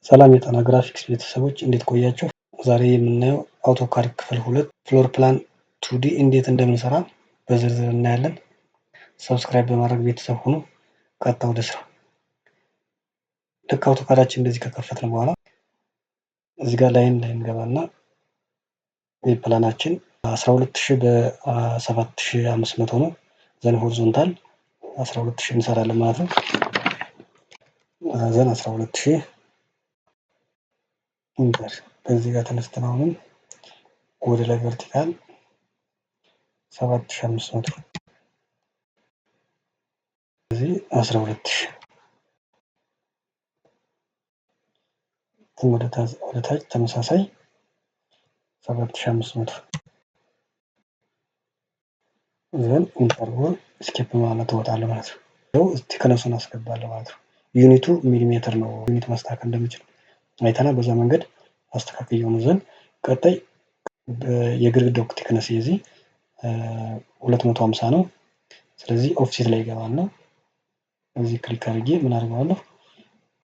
ሰላም የጣና ግራፊክስ ቤተሰቦች እንዴት ቆያችሁ? ዛሬ የምናየው አውቶካድ ክፍል 2 ፍሎር ፕላን 2ዲ እንዴት እንደምንሰራ በዝርዝር እናያለን። ሰብስክራይብ በማድረግ ቤተሰብ ሁኑ። ቀጥታ ወደ ስራ። ልክ አውቶካዳችን እንደዚህ ከከፈትን በኋላ እዚህ ጋር ላይን ላይ እንገባና የፕላናችን 12000 በ7500 ነው። ዘን ሆሪዞንታል 12000 እንሰራለን ማለት ነው። ዘን 12000 ኢንተር በዚህ ጋር ተነስተን አሁንም ወደ ላይ ቨርቲካል 7500 እዚህ 12000 ወደ ታች ተመሳሳይ 7500 ዘን ኢንተር ስኪፕ ማለት እወጣለሁ ማለት ነው። ቲክነሱን አስገባለሁ ማለት ነው። ዩኒቱ ሚሊሜትር ነው። ዩኒት ማስተካከል እንደምችል አይተናል። በዛ መንገድ አስተካክየው ነው። ዘን ቀጣይ የግድግዳው ቲክነስ የዚህ 250 ነው። ስለዚህ ኦፍሴት ላይ ይገባልና እዚህ ክሊክ አድርጌ ምን አድርገዋለሁ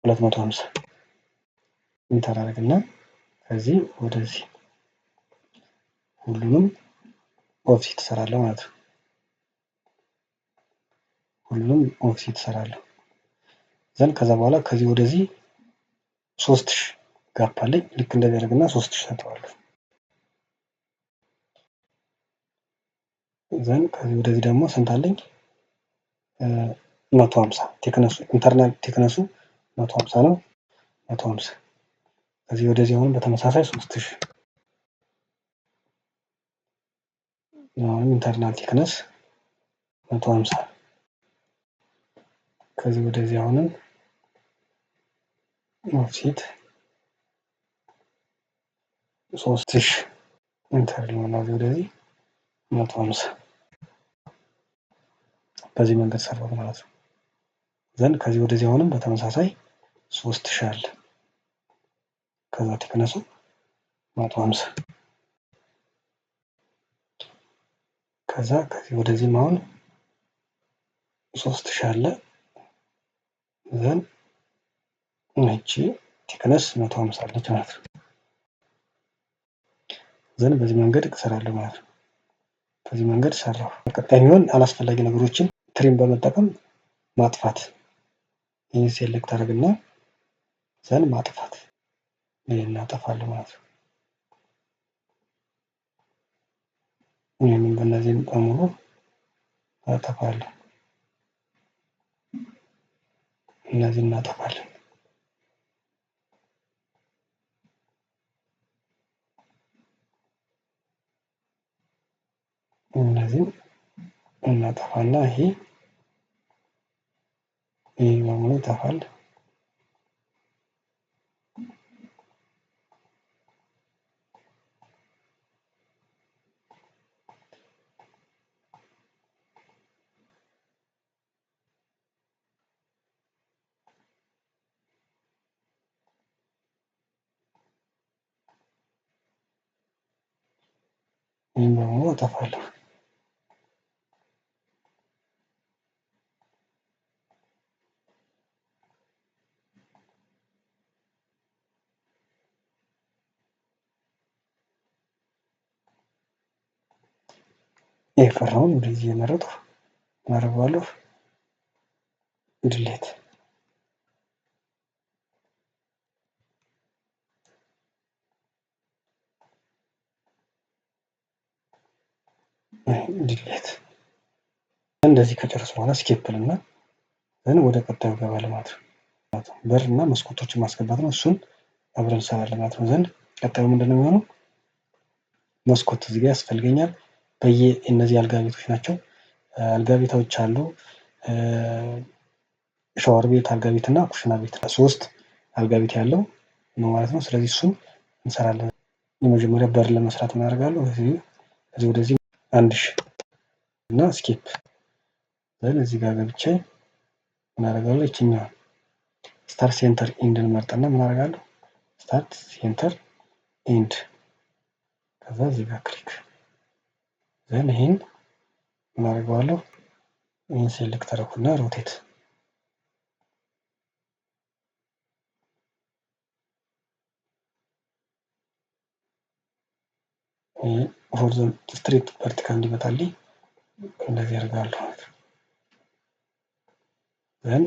250 ኢንተር አድርግና ከዚህ ወደዚህ ሁሉንም ኦፍሴት እሰራለሁ ማለት ነው። ሁሉንም ኦፍሴት እሰራለሁ። ዘን ከዛ በኋላ ከዚህ ወደዚህ 3000 ጋፕ አለኝ። ልክ እንደዚህ አድርግና 3000 ሰጠዋለሁ። ዘን ከዚህ ወደዚህ ደግሞ ስንት አለኝ 150 ቴክነሱ ኢንተርናል ቴክነሱ 150 ነው። 150 ከዚህ ወደዚህ አሁን በተመሳሳይ 3000 አሁን ኢንተርናል ቴክነስ 150 ከዚህ ወደዚህ አሁንም ኦፍሴት 3000 ኢንተር ሊሆናል ወደዚህ 150 በዚህ መንገድ ሰራው ማለት ነው። ዘን ከዚህ ወደዚህ አሁንም በተመሳሳይ 3000 አለ። ከዛ ቴክነሱ 150 ከዛ ከዚህ ወደዚህ አሁን 3000 አለ። ዘን እቺ ቴክነስ 150 አለች ማለት ነው። ዘን በዚህ መንገድ እሰራለሁ ማለት ነው። በዚህ መንገድ ሰራው። በቀጣይ የሚሆን አላስፈላጊ ነገሮችን ትሪም በመጠቀም ማጥፋት። ይህን ሴሌክት አድርግና ዘን ማጥፋት ይህን እናጠፋለሁ ማለት ነው። ይህንን በእነዚህ በሙሉ አጠፋለሁ። እነዚህ እናጠፋለን። እነዚህ እናጠፋና ይሄ በሙሉ ይጠፋል። ይህን በሙሉ አጠፋለሁ። የፈራውን እንደዚህ የመረጥኩ አደርገዋለሁ። ድሌት ድሌት እንደዚህ ከጨረስኩ በኋላ ስኬፕልና ዘን ወደ ቀጣዩ ገባለሁ ማለት ነው። በር እና መስኮቶችን ማስገባት ነው። እሱን አብረን እንሰራለን ማለት ነው። ዘንድ ቀጣዩ ምንድነው የሚሆነው? መስኮት እዚህ ጋር ያስፈልገኛል። እነዚህ አልጋ ቤቶች ናቸው። አልጋ ቤቶች አሉ። ሻወር ቤት፣ አልጋ ቤት እና ኩሽና ቤት 3 አልጋ ቤት ያለው ነው ማለት ነው። ስለዚህ እሱን እንሰራለን። የመጀመሪያ በር ለመስራት እናደርጋለሁ። እዚህ ወደዚህ 1000 እና ስኬፕ ዘን እዚህ ጋር ገብቼ እናደርጋለሁ። እቺኛው ስታርት ሴንተር ኢንድን መርጠና ምን አደርጋለሁ? ስታርት ሴንተር ኢንድ ከዛ እዚህ ጋር ክሊክ ዘን ይሄን ምን አደርገዋለሁ? ይሄን ሴሌክት አደረኩና ሮቴት ሆሪዞን ስትሬት ቨርቲካል እንዲመጣልኝ እንደዚህ ያደርጋለሁ ማለት ነው። ዘን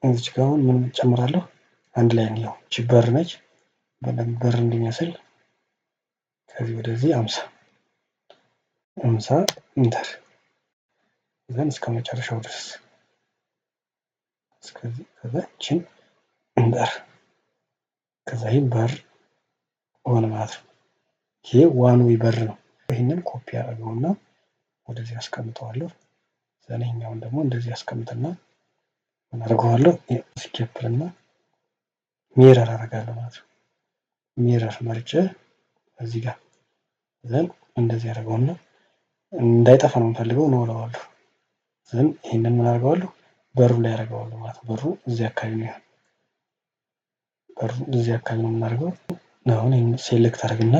እዚች ጋር አሁን ምን ጨምራለሁ? አንድ ላይ ነው እቺ በር ነች። በደንብ በር እንዲመስል ከዚህ ወደዚህ 50 ኢንተር ዘን እስከ መጨረሻው ድረስ እስከዚህ ከዛ እቺን ኢንተር ከዛ ይሄን በር ሆነ ማለት ነው። ይሄ ዋን ዌይ በር ነው። ይሄንን ኮፒ አደርገውና ወደዚህ አስቀምጠዋለሁ። ዘነኛውን ደግሞ እንደዚህ አስቀምጥና ምን አደርገዋለሁ? ስኬፕልና ሚረር አደርጋለሁ ማለት ነው። ሚረር መርጬ እዚህ ጋር ዘን እንደዚህ አደርገውና እንዳይጠፋ ነው የምፈልገው ነው እለዋለሁ። ዘን ይሄንን ምን አደርገዋለሁ? በሩ ላይ አደርገዋለሁ ማለት ነው። በሩ እዚህ አካባቢ ነው። በሩ እዚህ አካባቢ ነው የምናደርገው። አሁን ይሄን ሴሌክት አድርግና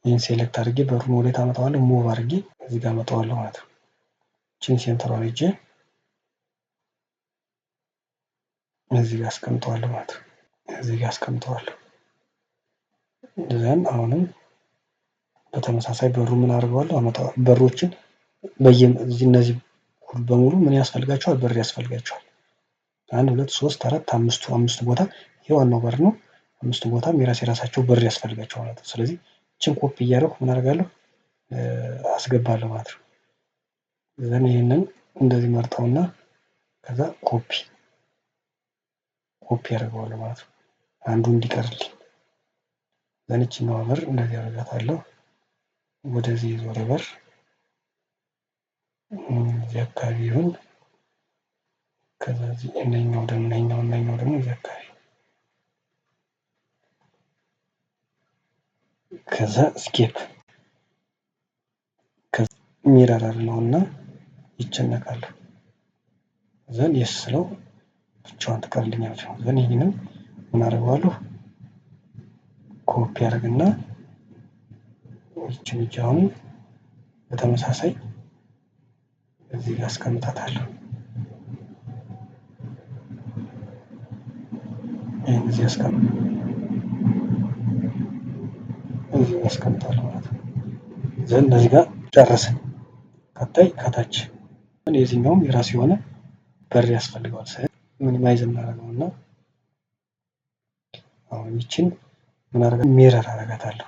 ይሄን ሴሌክት አድርጌ በሩን ወዴት አመጣዋለሁ? ሙቭ አድርጌ እዚህ ጋር አመጣዋለሁ ማለት ነው። እቺን ሴንተሯን ሄጄ እዚህ ጋር አስቀምጠዋለሁ ማለት ነው። እዚህ ጋር አስቀምጠዋለሁ። ዘን አሁንም በተመሳሳይ በሩ ምን አድርገዋለሁ? በሮችን እነዚህ ሁሉ በሙሉ ምን ያስፈልጋቸዋል? በር ያስፈልጋቸዋል። 1 2 3 4 5 ቦታ የዋናው በር ነው። 5 ቦታም የራሳቸው በር ያስፈልጋቸዋል ማለት ነው። ስለዚህ እችን ኮፒ እያደረኩ ምን አደርጋለሁ? አስገባለሁ ማለት ነው። ዘን ይሄንን እንደዚህ መርጠውና ከዛ ኮፒ ያደርገዋለሁ ማለት ነው። አንዱ እንዲቀርልኝ ዘን እቺኛዋ በር እንደዚህ አደርጋታለሁ። ወደዚህ ዞረ በር እዚህ አካባቢ ይሁን። ከዛ እዚህ እነኛው ደግሞ እዚህ አካባቢ ከዛ ስኬፕ ሚረር አለውና ይጨነቃለሁ። ዘን የስ ስለው ብቻዋን ትቀርልኛለች። ዘን ይሄንን ምን አደርገዋለሁ? ኮፒ አደርግና ይችን ብቻ አሁን በተመሳሳይ እዚህ ጋር አስቀምጣታለሁ። ይሄን እዚህ አስቀምጣለሁ ማለት ነው። ዘን እዚህ ጋር ጨረስን። ቀጣይ ከታች የዚህኛውም የራሱ የሆነ በር ያስፈልገዋል። ሚኒማይዝ እናደርገውና አሁን ይችን ምን አደርጋለሁ? ሚረር አደርጋታለሁ።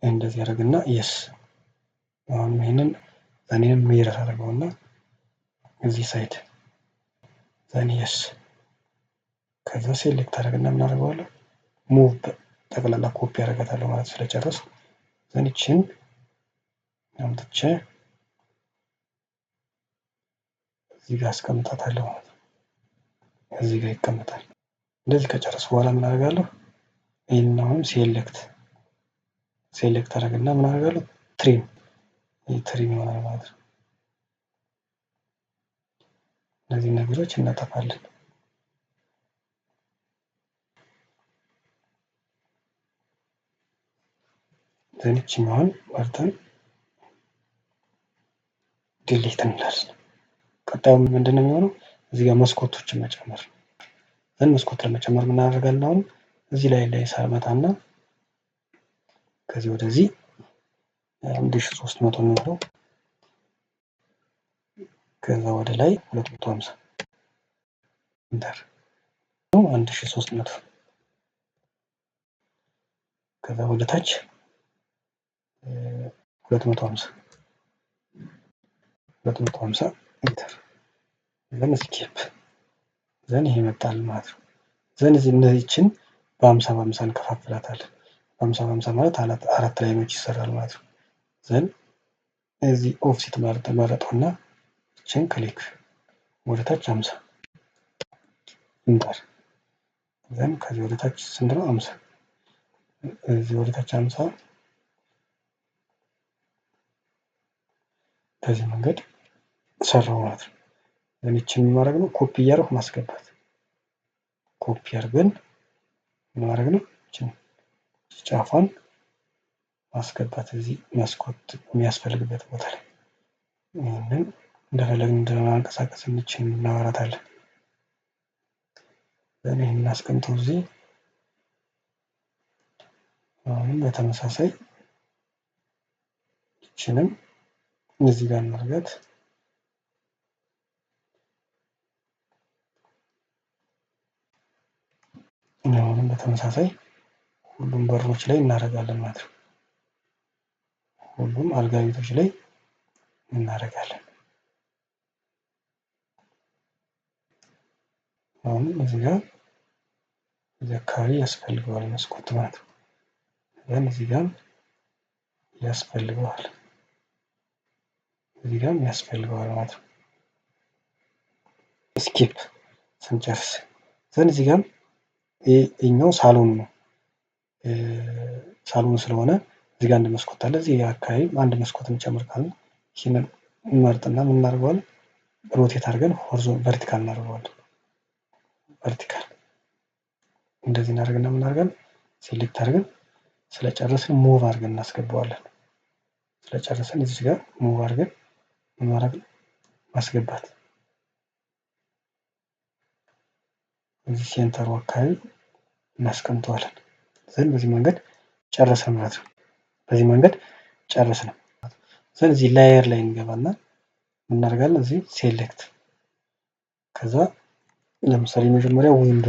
እንደዚህ አደርግና የስ አሁን ይሄንን እኔም ሚረር አደርገውና እዚህ ሳይድ ዘን የስ ከዛ ሴሌክት አደርግና ምን አደርገዋለሁ? ሙቭ ጠቅላላ ኮፒ አደርጋታለሁ ማለት ስለጨረስኩ ዘን ይችን አምጥቼ እዚህ ጋር አስቀምጣታለሁ ማለት ነው። እዚህ ጋር ይቀመጣል። እንደዚህ ከጨረስኩ በኋላ ምን አደርጋለሁ? ይሄንን አሁን ሴሌክት አደርግና ምን አደርጋለሁ? ትሪም ይሆናል ማለት ነው። እነዚህ ነገሮች እናጠፋለን። ዘን ይችኛዋን መርጠን ዲሊት እንላለን። ቀጣዩ ምንድነው የሚሆነው? እዚህ ጋር መስኮቶችን መጨመር። ዘን መስኮት ለመጨመር ምን አደርጋለን? አሁን እዚህ ላይ ሳመጣና ከዚህ ወደዚህ 1300 ነው። ከዛ ወደ ላይ 250 ኢንተር ነው 1300 ከዛ ወደ ታች 250 ኢንተር ዘን ስኬፕ ዘን ይሄ መጣል ማለት ነው። ዘን እነዚህችን በ50 እንከፋፍላታለን። በ50 ማለት አራት ላይኖች ይሰራል ማለት ነው። ዘን እዚህ ኦፍሴት መረጠውና እችን ክሊክ ወደ ታች 50 ኢንተር ዘን ከዚህ ወደ ታች ስንት ነው? 50 እዚህ ወደ ታች 50 በዚህ መንገድ ሰራው ማለት ነው። ዘን ይችን ማድረግ ነው ኮፒ እያደረኩ ማስገባት። ኮፒ አድርገን ማድረግ ነው እችን ጫፏን ማስገባት እዚህ መስኮት የሚያስፈልግበት ቦታ ላይ ይሄንን እንደፈለግን እንደማንቀሳቀስ እናወራታለን። ዘን ይሄንን አስቀምጠው እዚህ አሁንም በተመሳሳይ ይችንም እዚህ ጋር እናድርጋት። አሁንም በተመሳሳይ ሁሉም በሮች ላይ እናደርጋለን ማለት ነው። ሁሉም አልጋ ቤቶች ላይ እናደርጋለን። አሁንም እዚህ ጋር እዚህ አካባቢ ያስፈልገዋል መስኮት ማለት ነው። እዚህ ጋር ያስፈልገዋል፣ እዚህ ጋር ያስፈልገዋል ማለት ነው። ስኬፕ ስንጨርስ ዘንድ እዚህ ጋር ይሄኛው ሳሎን ነው። ሳሎን ስለሆነ እዚህ ጋር አንድ መስኮት አለ። እዚህ አካባቢ አንድ መስኮት እንጨምር ካልን ይህንን እንመርጥና ምን እናደርገዋለን? ሮቴት አድርገን ቨርቲካል እናደርገዋለን። ቨርቲካል እንደዚህ እናደርግና ምን አድርገን ሴሌክት አድርገን ስለጨረስን ሙቭ አድርገን እናስገባዋለን። ስለጨረስን እዚህ ጋር ሙቭ አድርገን ምን ማድረግ ማስገባት እዚህ ሴንተሩ አካባቢ እናስቀምጠዋለን። ዘንድ በዚህ መንገድ ጨረስን ማለት ነው። በዚህ መንገድ ጨረስን። ስለዚህ ላየር ላይ እንገባና እናደርጋለን እዚህ ሴሌክት፣ ከዛ ለምሳሌ መጀመሪያ ዊንዶ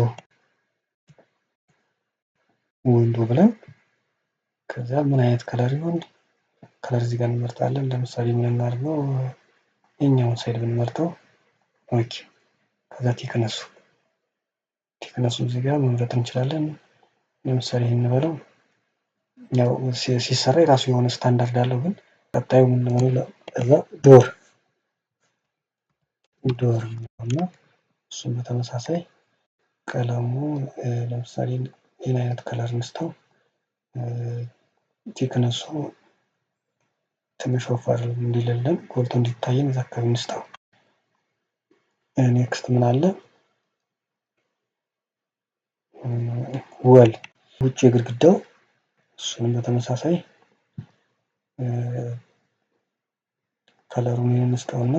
ብለን ከዛ ምን አይነት ከለር ይሆን ከለር እዚህ ጋር እንመርጣለን። ለምሳሌ ምን እናድርገው? የኛውን ሳይድ ብንመርጠው ኦኬ። ከዛ ቲክነሱ እዚህ ጋር መምረጥ እንችላለን። ለምሳሌ ይሄን እንበለው። ያው ሲሰራ የራሱ የሆነ ስታንዳርድ አለው፣ ግን ቀጣዩ ምን ነው? ከዛ ዶር እና እሱም በተመሳሳይ ቀለሙ ለምሳሌ ይህን አይነት ከለር እንስተው፣ ቲክነሱ ትንሽ ወፈር እንዲልልን ጎልቶ እንዲታየን እዛ አካባቢ እንስተው። ኔክስት ምን አለ? ወል ውጭ የግድግዳው እሱንም በተመሳሳይ ከለሩን እንስተውና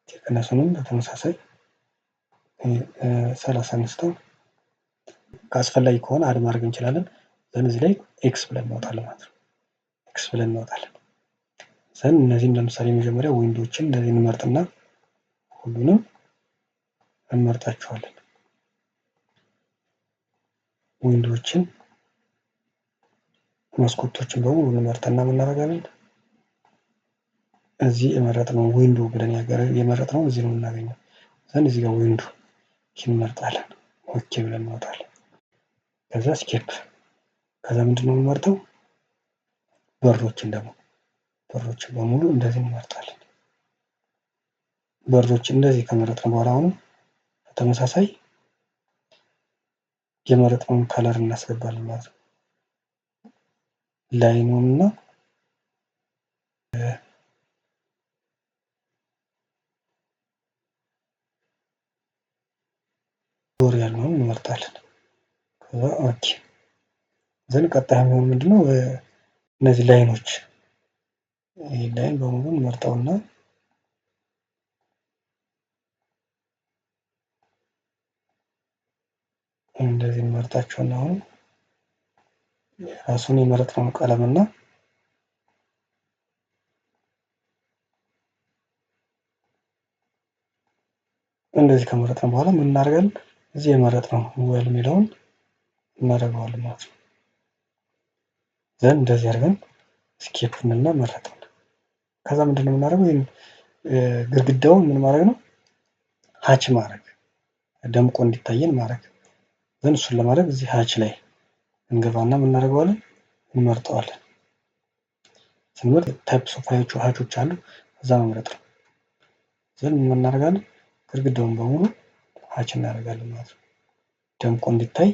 ቲክነሱንም በተመሳሳይ 30 እንስተው። ካስፈላጊ ከሆነ አድ ማድረግ እንችላለን። እዚህ ላይ ኤክስ ብለን እናወጣለን ማለት ነው። ኤክስ ብለን እናወጣለን። እነዚህም ለምሳሌ መጀመሪያ ዊንዶዎችን እንደዚህ እንመርጥና ሁሉንም እንመርጣቸዋለን። ዊንዶዎችን መስኮቶችን በሙሉ እንመርጥና ምን እናደርጋለን? እዚህ የመረጥነው ዊንዶ ብለን የመረጥነው እዚህ ነው የምናገኘው። እዚህ ጋር ዊንዶ እንመርጣለን። ኦኬ ብለን እናወጣለን። ከዛ ስኬፕ፣ ከዛ ምንድነው የምንመርጠው? በሮችን በሙሉ እንደዚህ እንመርጣለን። በሮችን እንደዚህ ከመረጥን በኋላ አሁንም ተመሳሳይ የመረጥነውን ከለር እናስገባለን ማለት ነው። ላይኑንና ዶር ያልነውን እንመርጣለን። ከዛ ኦኬ ቀጣይ የሚሆን ምንድነው? እነዚህ ላይኖች ይህ ላይን በሙሉ እንመርጠውና እንደዚህ እንመርጣቸውና አሁን ራሱን የመረጥነውን ቀለምና እንደዚህ ከመረጥን በኋላ ምን እናደርጋለን? እዚህ የመረጥነው ወል የሚለውን እናደርገዋለን ማለት ነው። እንደዚህ አድርገን ስኬፕ እንልና መረጥን። ከዛ ምንድነው የምናደርገው? ግድግዳውን ምን ማድረግ ነው? ሀች ማድረግ፣ ደምቆ እንዲታየን ማድረግ። እሱን ለማድረግ እዚህ ሀች ላይ እንገባና ምን እናደርገዋለን? እንመርጠዋለን። ስንመርጥ ታይፕስ ኦፍ ሀቾች አሉ፣ እዛ መምረጥ ነው። ምን እናደርጋለን? ግድግዳውን በሙሉ ሀች እናደርጋለን ማለት ነው። ደምቆ እንዲታይ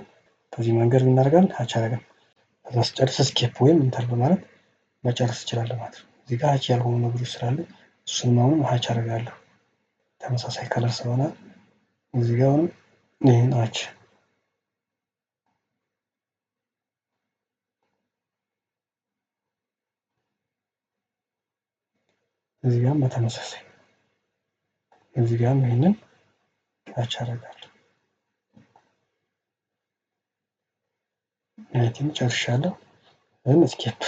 በዚህ መንገድ እናደርጋለን። ሀች አደረግን። ከዛ ስጨርስ ስኬፕ ወይም ኢንተር በማለት መጨረስ እችላለሁ ማለት ነው። እዚህ ጋር ሀች ያልሆኑ ነገሮች ስላሉ እሱንም አሁንም ሀች አደርጋለሁ። ተመሳሳይ ከለር ስለሆነ እዚህ ጋር አሁንም ይህን ሀች፣ እዚህ ጋርም በተመሳሳይ እዚህ ጋርም ይህንን ሀች አደርጋለሁ። ቲም ጨርሻለሁ። ስኬፕ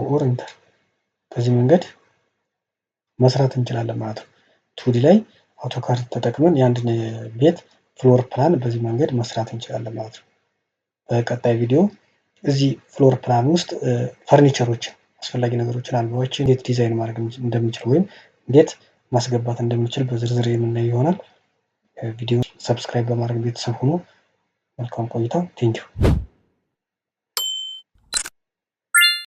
ኦር ኢንተር በዚህ መንገድ መስራት እንችላለን ማለት ነው። ቱዲ ላይ አውቶካድ ተጠቅመን የአንድን ቤት ፍሎር ፕላን በዚህ መንገድ መስራት እንችላለን ማለት ነው። በቀጣይ ቪዲዮ እዚህ ፍሎር ፕላን ውስጥ ፈርኒቸሮችን አስፈላጊ ነገሮችን አልጋዎችን እንዴት ዲዛይን ማድረግ እንደምንችል ወይም እንዴት ማስገባት እንደምንችል በዝርዝር የምናየው ይሆናል። ቪዲዮ ሰብስክራይብ በማድረግ ቤተሰብ ሆኖ መልካም ቆይታ። ቴንኪው